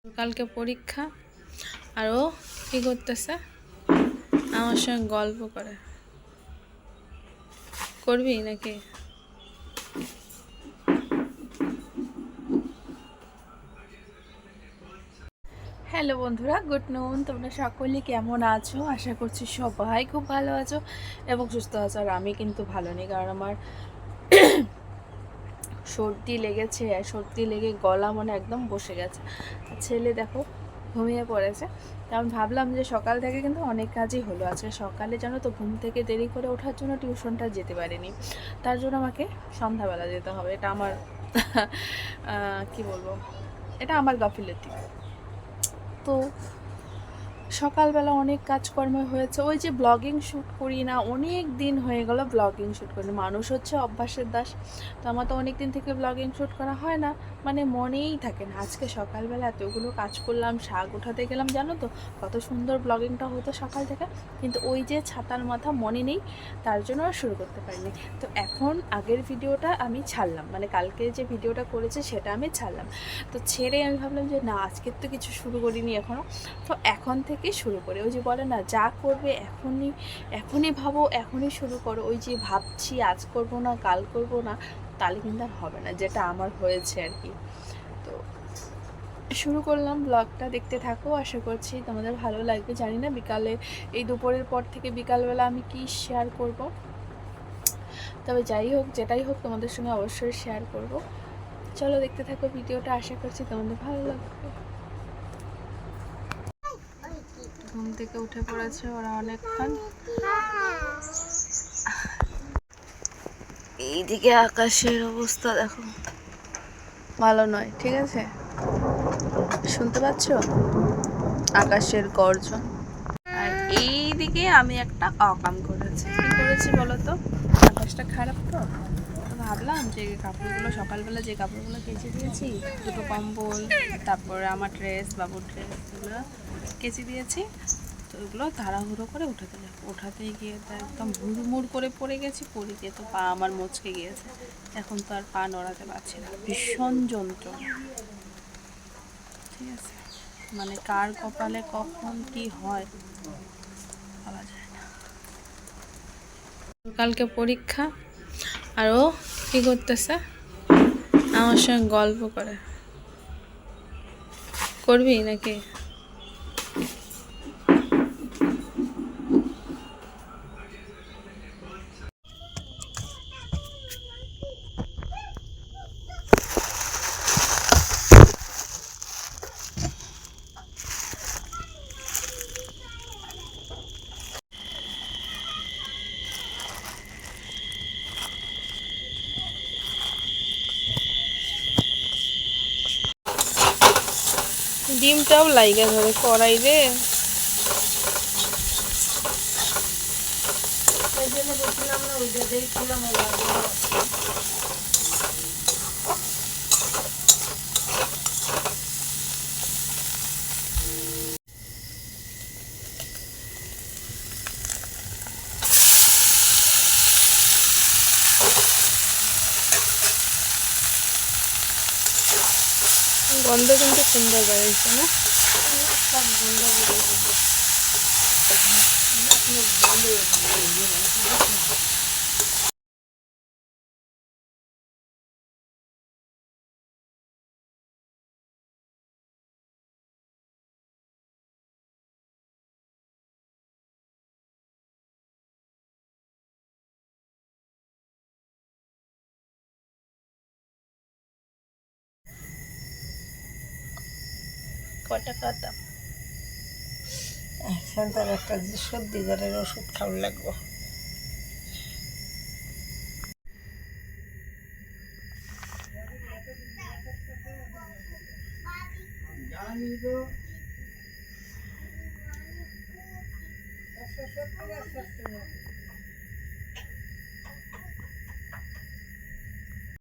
কালকে পরীক্ষা আর ও কি করতেছে আমার সঙ্গে গল্প করবি নাকি? হ্যালো বন্ধুরা, গুড নুন। তোমরা সকলে কেমন আছো? আশা করছি সবাই খুব ভালো আছো এবং সুস্থ আছো। আর আমি কিন্তু ভালো নেই, কারণ আমার সর্দি লেগেছে। আর সর্দি লেগে গলা মনে একদম বসে গেছে। আর ছেলে দেখো ঘুমিয়ে পড়েছে। আমি ভাবলাম যে সকাল থেকে কিন্তু অনেক কাজই হলো আজকে সকালে, জানো তো, ঘুম থেকে দেরি করে ওঠার জন্য টিউশনটা যেতে পারিনি। তার জন্য আমাকে সন্ধ্যাবেলা যেতে হবে। এটা আমার কি বলবো, এটা আমার গাফিলতি। তো সকালবেলা অনেক কাজকর্ম হয়েছে। ওই যে ব্লগিং শ্যুট করি না, অনেক দিন হয়ে গেল ব্লগিং শ্যুট করি না। মানুষ হচ্ছে অভ্যাসের দাস। তো আমার তো অনেক দিন থেকে ব্লগিং শ্যুট করা হয় না, মানে মনেই থাকে না। আজকে সকালবেলা এতগুলো কাজ করলাম, শাক উঠাতে গেলাম, জানো তো কত সুন্দর ব্লগিংটা হতো সকাল থেকে। কিন্তু ওই যে ছাতার মাথা মনে নেই, তার জন্য আর শুরু করতে পারিনি। তো এখন আগের ভিডিওটা আমি ছাড়লাম, মানে কালকে যে ভিডিওটা করেছে সেটা আমি ছাড়লাম। তো ছেড়ে আমি ভাবলাম যে না, আজকের তো কিছু শুরু করিনি এখনও। তো এখন থেকে শুরু করে, ওই যে বলে না, যা করবে এখনই ভাবো, এখনই শুরু করো। ওই যে ভাবছি আজ করব না, কাল করব না, তাহলে কিন্তু আর হবে না, যেটা আমার হয়েছে আর কি। তো শুরু করলাম, ব্লগটা দেখতে থাকো। আশা করছি তোমাদের ভালো লাগবে। জানি না বিকালে, এই দুপুরের পর থেকে বিকালবেলা আমি কি শেয়ার করব, তবে যাই হোক, যেটাই হোক, তোমাদের সঙ্গে অবশ্যই শেয়ার করব। চলো দেখতে থাকো ভিডিওটা, আশা করছি তোমাদের ভালো লাগবে। ঘুম থেকে উঠে পড়েছে ওরা অনেকক্ষণ। এইদিকে আকাশের অবস্থা দেখো, ভালো নয়, ঠিক আছে? শুনতে পাচ্ছ আকাশের গর্জন? আর এইদিকে আমি একটা অকাম করেছি। কি করেছি বলো তো? আকাশটা খারাপ তো ভাবলাম যে কাপড়গুলো, সকালবেলা যে কাপড়গুলো কেচে দিয়েছি, দুটো কম্বল, তারপরে আমার ড্রেস, বাবুর ড্রেস, এগুলো কেচে দিয়েছি। তো ওগুলো তাড়াহুড়ো করে উঠাতে গিয়ে তো একদম হুড়মুড় করে পড়ে গেছি। পড়ে গিয়ে তো পা আমার মচকে গিয়েছে। এখন তো আর পা নড়াতে পারছি না, ভীষণ যন্ত্রণা। ঠিক আছে, মানে কার কপালে কখন কি হয় বলা যায় না। কালকে পরীক্ষা আর ও কি করতেছে আমার সঙ্গে গল্প করবি নাকি? ডিমটাও লাইগা ধরে কড়াই রে। গন্ধ কিন্তু সুন্দর বেরিয়েছে না? কয় টাকার দাম? এখন তার একটা যে সর্দি জ্বরের ওষুধ খাওয়া লাগবো।